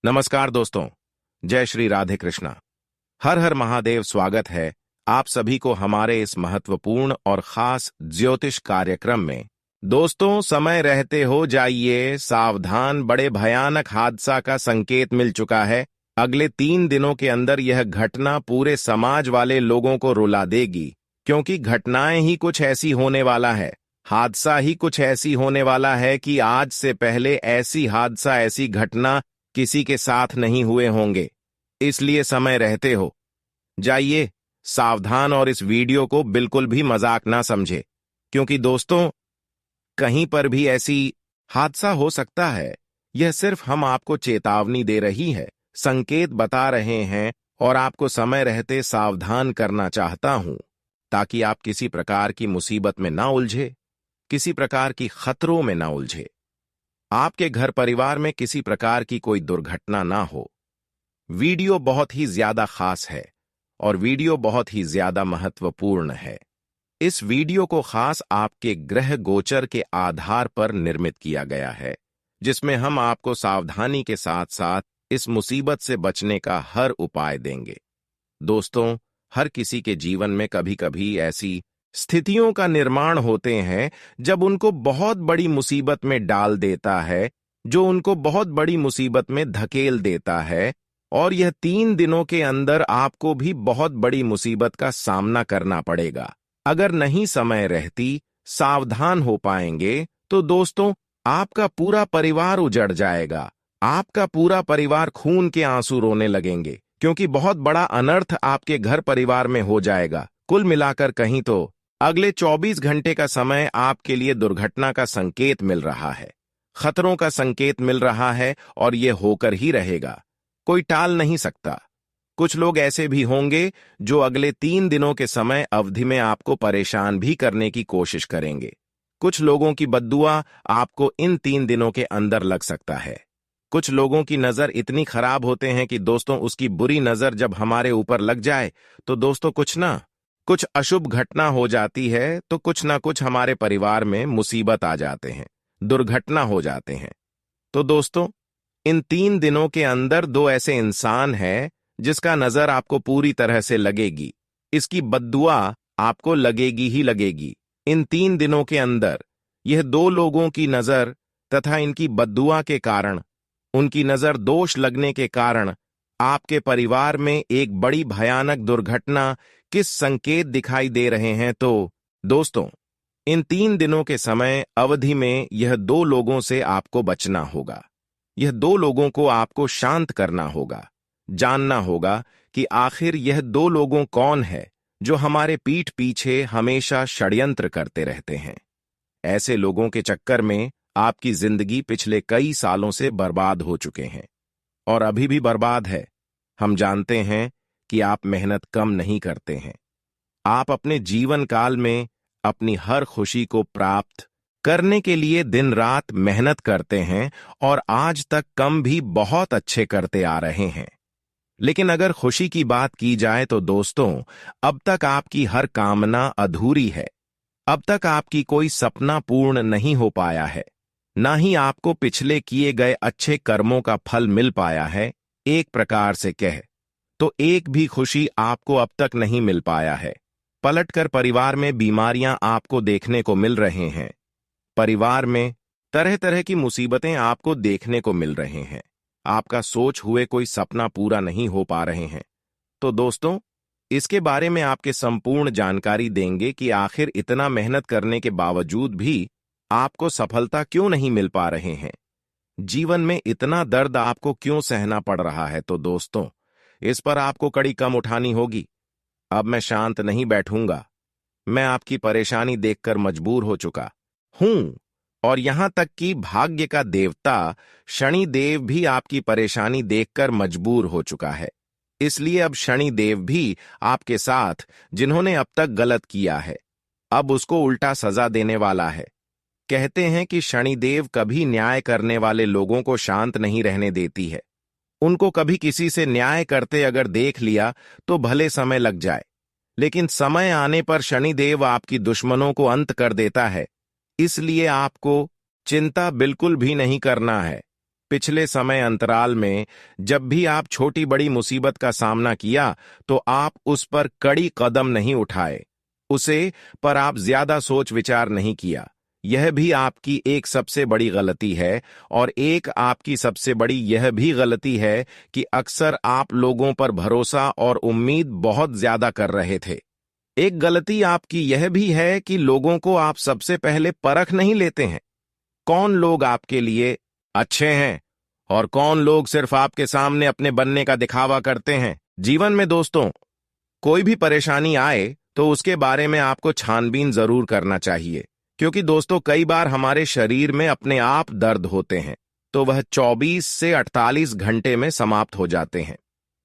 नमस्कार दोस्तों। जय श्री राधे कृष्णा। हर हर महादेव। स्वागत है आप सभी को हमारे इस महत्वपूर्ण और खास ज्योतिष कार्यक्रम में। दोस्तों, समय रहते हो जाइए सावधान, बड़े भयानक हादसा का संकेत मिल चुका है। अगले 3 दिनों के अंदर यह घटना पूरे समाज वाले लोगों को रुला देगी, क्योंकि घटनाएं ही कुछ ऐसी होने वाला है, हादसा ही कुछ ऐसी होने वाला है कि आज से पहले ऐसी घटना किसी के साथ नहीं हुए होंगे। इसलिए समय रहते हो जाइए सावधान और इस वीडियो को बिल्कुल भी मजाक ना समझे, क्योंकि दोस्तों कहीं पर भी ऐसी हादसा हो सकता है। यह सिर्फ हम आपको चेतावनी दे रही है, संकेत बता रहे हैं और आपको समय रहते सावधान करना चाहता हूं, ताकि आप किसी प्रकार की मुसीबत में ना उलझे, किसी प्रकार की खतरों में ना उलझे, आपके घर परिवार में किसी प्रकार की कोई दुर्घटना ना हो। वीडियो बहुत ही ज्यादा खास है और वीडियो बहुत ही ज्यादा महत्वपूर्ण है। इस वीडियो को खास आपके ग्रह गोचर के आधार पर निर्मित किया गया है, जिसमें हम आपको सावधानी के साथ साथ इस मुसीबत से बचने का हर उपाय देंगे। दोस्तों, हर किसी के जीवन में कभी कभी ऐसी स्थितियों का निर्माण होते हैं जब उनको बहुत बड़ी मुसीबत में डाल देता है, जो उनको बहुत बड़ी मुसीबत में धकेल देता है, और यह 3 दिनों के अंदर आपको भी बहुत बड़ी मुसीबत का सामना करना पड़ेगा। अगर नहीं समय रहती सावधान हो पाएंगे तो दोस्तों आपका पूरा परिवार उजड़ जाएगा, आपका पूरा परिवार खून के आंसू रोने लगेंगे, क्योंकि बहुत बड़ा अनर्थ आपके घर परिवार में हो जाएगा। कुल मिलाकर कहीं तो अगले 24 घंटे का समय आपके लिए दुर्घटना का संकेत मिल रहा है, खतरों का संकेत मिल रहा है, और यह होकर ही रहेगा, कोई टाल नहीं सकता। कुछ लोग ऐसे भी होंगे जो अगले 3 दिनों के समय अवधि में आपको परेशान भी करने की कोशिश करेंगे। कुछ लोगों की बद्दुआ आपको इन 3 दिनों के अंदर लग सकता है। कुछ लोगों की नजर इतनी खराब होते हैं कि दोस्तों उसकी बुरी नजर जब हमारे ऊपर लग जाए तो दोस्तों कुछ अशुभ घटना हो जाती है, तो कुछ ना कुछ हमारे परिवार में मुसीबत आ जाते हैं, दुर्घटना हो जाते हैं। तो दोस्तों इन 3 दिनों के अंदर 2 ऐसे इंसान हैं जिसका नजर आपको पूरी तरह से लगेगी, इसकी बद्दुआ आपको लगेगी ही लगेगी। इन 3 दिनों के अंदर यह 2 लोगों की नजर तथा इनकी बद्दुआ के कारण, उनकी नजर दोष लगने के कारण आपके परिवार में एक बड़ी भयानक दुर्घटना किस संकेत दिखाई दे रहे हैं। तो दोस्तों इन 3 दिनों के समय अवधि में यह 2 लोगों से आपको बचना होगा। यह 2 लोगों को आपको शांत करना होगा, जानना होगा कि आखिर यह 2 लोगों कौन है जो हमारे पीठ पीछे हमेशा षड्यंत्र करते रहते हैं। ऐसे लोगों के चक्कर में आपकी जिंदगी पिछले कई सालों से बर्बाद हो चुके हैं और अभी भी बर्बाद है। हम जानते हैं कि आप मेहनत कम नहीं करते हैं, आप अपने जीवन काल में अपनी हर खुशी को प्राप्त करने के लिए दिन रात मेहनत करते हैं और आज तक कम भी बहुत अच्छे करते आ रहे हैं। लेकिन अगर खुशी की बात की जाए तो दोस्तों अब तक आपकी हर कामना अधूरी है, अब तक आपकी कोई सपना पूर्ण नहीं हो पाया है, ना ही आपको पिछले किए गए अच्छे कर्मों का फल मिल पाया है। एक प्रकार से कह तो एक भी खुशी आपको अब तक नहीं मिल पाया है। पलटकर परिवार में बीमारियां आपको देखने को मिल रहे हैं, परिवार में तरह तरह की मुसीबतें आपको देखने को मिल रहे हैं, आपका सोच हुए कोई सपना पूरा नहीं हो पा रहे हैं। तो दोस्तों इसके बारे में आपके संपूर्ण जानकारी देंगे कि आखिर इतना मेहनत करने के बावजूद भी आपको सफलता क्यों नहीं मिल पा रहे हैं, जीवन में इतना दर्द आपको क्यों सहना पड़ रहा है। तो दोस्तों इस पर आपको कड़ी कम उठानी होगी। अब मैं शांत नहीं बैठूंगा, मैं आपकी परेशानी देखकर मजबूर हो चुका हूं, और यहां तक कि भाग्य का देवता शनि देव भी आपकी परेशानी देखकर मजबूर हो चुका है। इसलिए अब शनि देव भी आपके साथ जिन्होंने अब तक गलत किया है, अब उसको उल्टा सजा देने वाला है। कहते हैं कि शनिदेव कभी न्याय करने वाले लोगों को शांत नहीं रहने देती है, उनको कभी किसी से न्याय करते अगर देख लिया तो भले समय लग जाए, लेकिन समय आने पर शनिदेव आपकी दुश्मनों को अंत कर देता है। इसलिए आपको चिंता बिल्कुल भी नहीं करना है। पिछले समय अंतराल में जब भी आप छोटी बड़ी मुसीबत का सामना किया तो आप उस पर कड़ी कदम नहीं उठाए, उसे पर आप ज्यादा सोच विचार नहीं किया। यह भी आपकी एक सबसे बड़ी गलती है। और एक आपकी सबसे बड़ी यह भी गलती है कि अक्सर आप लोगों पर भरोसा और उम्मीद बहुत ज्यादा कर रहे थे। एक गलती आपकी यह भी है कि लोगों को आप सबसे पहले परख नहीं लेते हैं। कौन लोग आपके लिए अच्छे हैं और कौन लोग सिर्फ आपके सामने अपने बनने का दिखावा करते हैं। जीवन में दोस्तों, कोई भी परेशानी आए तो उसके बारे में आपको छानबीन जरूर करना चाहिए, क्योंकि दोस्तों कई बार हमारे शरीर में अपने आप दर्द होते हैं तो वह 24 से 48 घंटे में समाप्त हो जाते हैं।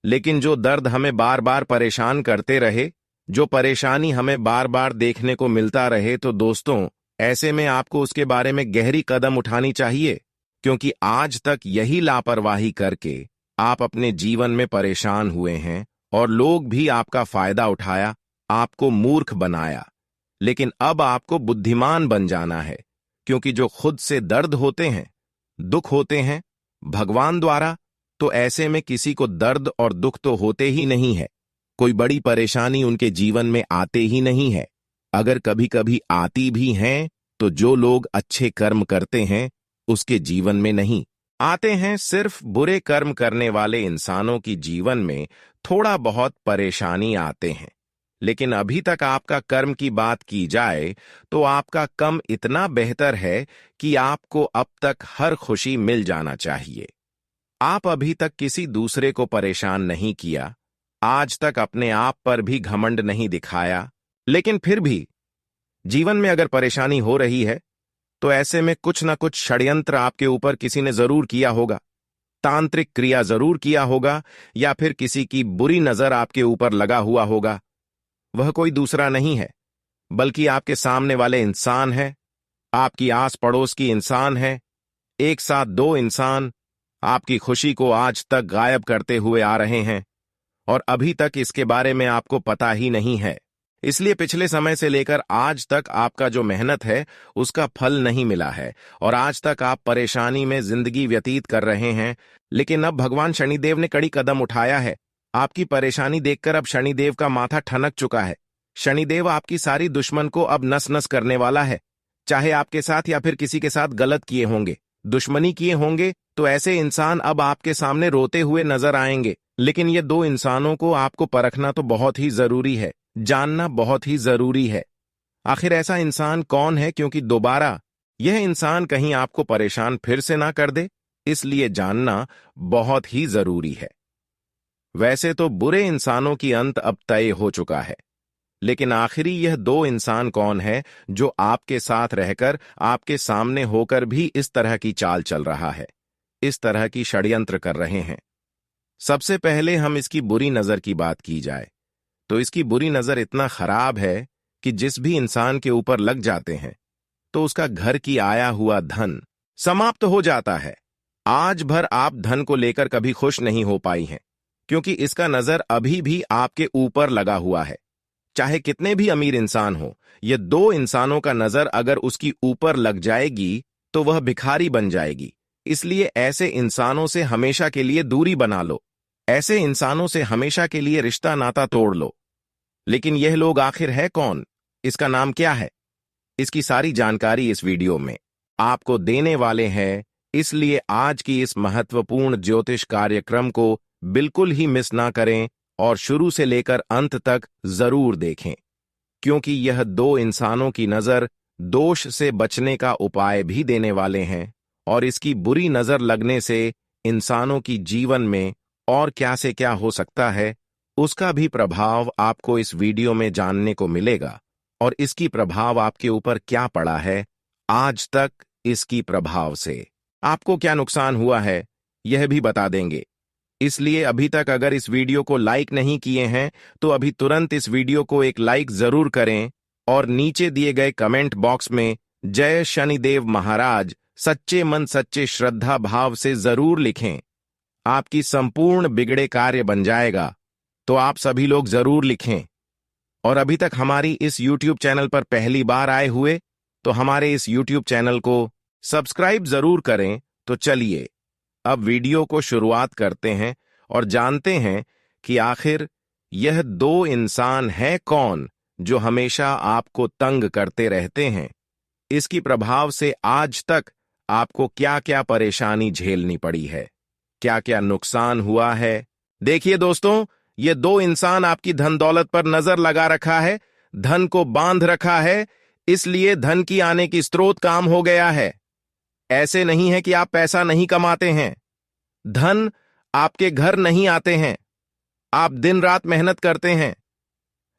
लेकिन जो दर्द हमें बार बार परेशान करते रहे, जो परेशानी हमें बार बार देखने को मिलता रहे, तो दोस्तों ऐसे में आपको उसके बारे में गहरी कदम उठानी चाहिए, क्योंकि आज तक यही लापरवाही करके आप अपने जीवन में परेशान हुए हैं और लोग भी आपका फायदा उठाया, आपको मूर्ख बनाया। लेकिन अब आपको बुद्धिमान बन जाना है, क्योंकि जो खुद से दर्द होते हैं, दुख होते हैं भगवान द्वारा, तो ऐसे में किसी को दर्द और दुख तो होते ही नहीं है। कोई बड़ी परेशानी उनके जीवन में आते ही नहीं है। अगर कभी कभी आती भी हैं तो जो लोग अच्छे कर्म करते हैं उसके जीवन में नहीं आते हैं। सिर्फ बुरे कर्म करने वाले इंसानों की जीवन में थोड़ा बहुत परेशानी आते हैं। लेकिन अभी तक आपका कर्म की बात की जाए तो आपका कम इतना बेहतर है कि आपको अब तक हर खुशी मिल जाना चाहिए। आप अभी तक किसी दूसरे को परेशान नहीं किया, आज तक अपने आप पर भी घमंड नहीं दिखाया। लेकिन फिर भी जीवन में अगर परेशानी हो रही है तो ऐसे में कुछ ना कुछ षड्यंत्र आपके ऊपर किसी ने जरूर किया होगा, तांत्रिक क्रिया जरूर किया होगा, या फिर किसी की बुरी नजर आपके ऊपर लगा हुआ होगा। वह कोई दूसरा नहीं है बल्कि आपके सामने वाले इंसान है, आपकी आस पड़ोस की इंसान है। एक साथ दो इंसान आपकी खुशी को आज तक गायब करते हुए आ रहे हैं और अभी तक इसके बारे में आपको पता ही नहीं है। इसलिए पिछले समय से लेकर आज तक आपका जो मेहनत है उसका फल नहीं मिला है और आज तक आप परेशानी में जिंदगी व्यतीत कर रहे हैं। लेकिन अब भगवान शनिदेव ने कड़ी कदम उठाया है। आपकी परेशानी देखकर अब शनिदेव का माथा ठनक चुका है। शनिदेव आपकी सारी दुश्मन को अब नस नस करने वाला है। चाहे आपके साथ या फिर किसी के साथ गलत किए होंगे, दुश्मनी किए होंगे, तो ऐसे इंसान अब आपके सामने रोते हुए नजर आएंगे। लेकिन ये दो इंसानों को आपको परखना तो बहुत ही जरूरी है, जानना बहुत ही जरूरी है। आखिर ऐसा इंसान कौन है, क्योंकि दोबारा यह इंसान कहीं आपको परेशान फिर से ना कर दे, इसलिए जानना बहुत ही जरूरी है। वैसे तो बुरे इंसानों की अंत अब तय हो चुका है, लेकिन आखिरी यह दो इंसान कौन है जो आपके साथ रहकर आपके सामने होकर भी इस तरह की चाल चल रहा है, इस तरह की षड्यंत्र कर रहे हैं। सबसे पहले हम इसकी बुरी नजर की बात की जाए तो इसकी बुरी नजर इतना खराब है कि जिस भी इंसान के ऊपर लग जाते हैं तो उसका घर की आया हुआ धन समाप्त हो जाता है। आज भर आप धन को लेकर कभी खुश नहीं हो पाई हैं, क्योंकि इसका नजर अभी भी आपके ऊपर लगा हुआ है। चाहे कितने भी अमीर इंसान हो, ये दो इंसानों का नजर अगर उसकी ऊपर लग जाएगी तो वह भिखारी बन जाएगी। इसलिए ऐसे इंसानों से हमेशा के लिए दूरी बना लो, ऐसे इंसानों से हमेशा के लिए रिश्ता नाता तोड़ लो। लेकिन यह लोग आखिर है कौन, इसका नाम क्या है, इसकी सारी जानकारी इस वीडियो में आपको देने वाले हैं। इसलिए आज की इस महत्वपूर्ण ज्योतिष कार्यक्रम को बिल्कुल ही मिस ना करें और शुरू से लेकर अंत तक जरूर देखें, क्योंकि यह दो इंसानों की नजर दोष से बचने का उपाय भी देने वाले हैं और इसकी बुरी नजर लगने से इंसानों की जीवन में और क्या से क्या हो सकता है उसका भी प्रभाव आपको इस वीडियो में जानने को मिलेगा। और इसकी प्रभाव आपके ऊपर क्या पड़ा है आज तक, इसकी प्रभाव से आपको क्या नुकसान हुआ है यह भी बता देंगे। इसलिए अभी तक अगर इस वीडियो को लाइक नहीं किए हैं तो अभी तुरंत इस वीडियो को एक लाइक जरूर करें और नीचे दिए गए कमेंट बॉक्स में जय शनिदेव महाराज सच्चे मन सच्चे श्रद्धा भाव से जरूर लिखें। आपकी संपूर्ण बिगड़े कार्य बन जाएगा, तो आप सभी लोग जरूर लिखें। और अभी तक हमारी इस YouTube चैनल पर पहली बार आए हुए तो हमारे इस YouTube चैनल को सब्सक्राइब जरूर करें। तो चलिए अब वीडियो को शुरुआत करते हैं और जानते हैं कि आखिर यह दो इंसान हैं कौन जो हमेशा आपको तंग करते रहते हैं। इसकी प्रभाव से आज तक आपको क्या क्या परेशानी झेलनी पड़ी है, क्या क्या नुकसान हुआ है। देखिए दोस्तों, ये दो इंसान आपकी धन दौलत पर नजर लगा रखा है, धन को बांध रखा है, इसलिए धन की आने की स्रोत काम हो गया है। ऐसे नहीं है कि आप पैसा नहीं कमाते हैं, धन आपके घर नहीं आते हैं, आप दिन रात मेहनत करते हैं,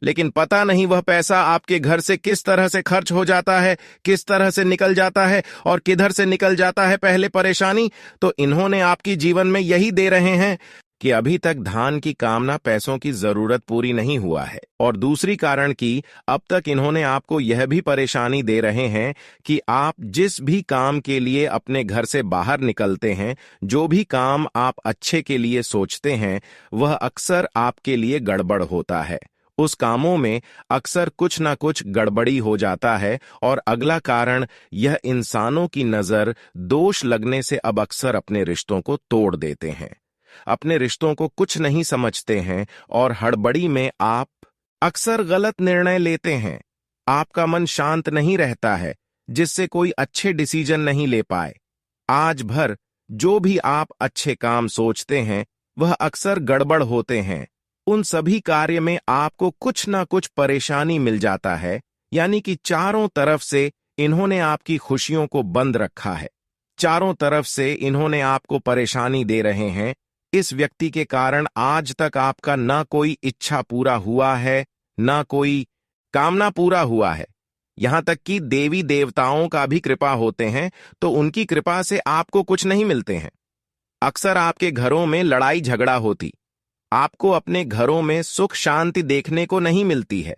लेकिन पता नहीं वह पैसा आपके घर से किस तरह से खर्च हो जाता है, किस तरह से निकल जाता है और किधर से निकल जाता है। पहले परेशानी तो इन्होंने आपकी जीवन में यही दे रहे हैं कि अभी तक धन की कामना, पैसों की जरूरत पूरी नहीं हुआ है, और दूसरी कारण कि अब तक इन्होंने आपको यह भी परेशानी दे रहे हैं कि आप जिस भी काम के लिए अपने घर से बाहर निकलते हैं, जो भी काम आप अच्छे के लिए सोचते हैं, वह अक्सर आपके लिए गड़बड़ होता है। उस कामों में अक्सर कुछ ना कुछ गड़बड़ी हो जाता है, और अगला कारण यह इंसानों की नजर दोष लगने से अब अक्सर अपने रिश्तों को तोड़ देते हैं, अपने रिश्तों को कुछ नहीं समझते हैं, और हड़बड़ी में आप अक्सर गलत निर्णय लेते हैं। आपका मन शांत नहीं रहता है, जिससे कोई अच्छे डिसीजन नहीं ले पाए। आज भर जो भी आप अच्छे काम सोचते हैं, वह अक्सर गड़बड़ होते हैं। उन सभी कार्य में आपको कुछ ना कुछ परेशानी मिल जाता है, यानी कि चारों तरफ से इन्होंने आपकी खुशियों को बंद रखा है, चारों तरफ से इन्होंने आपको परेशानी दे रहे हैं। इस व्यक्ति के कारण आज तक आपका ना कोई इच्छा पूरा हुआ है, ना कोई कामना पूरा हुआ है। यहां तक कि देवी देवताओं का भी कृपा होते हैं, तो उनकी कृपा से आपको कुछ नहीं मिलते हैं। अक्सर आपके घरों में लड़ाई झगड़ा होती, आपको अपने घरों में सुख शांति देखने को नहीं मिलती है।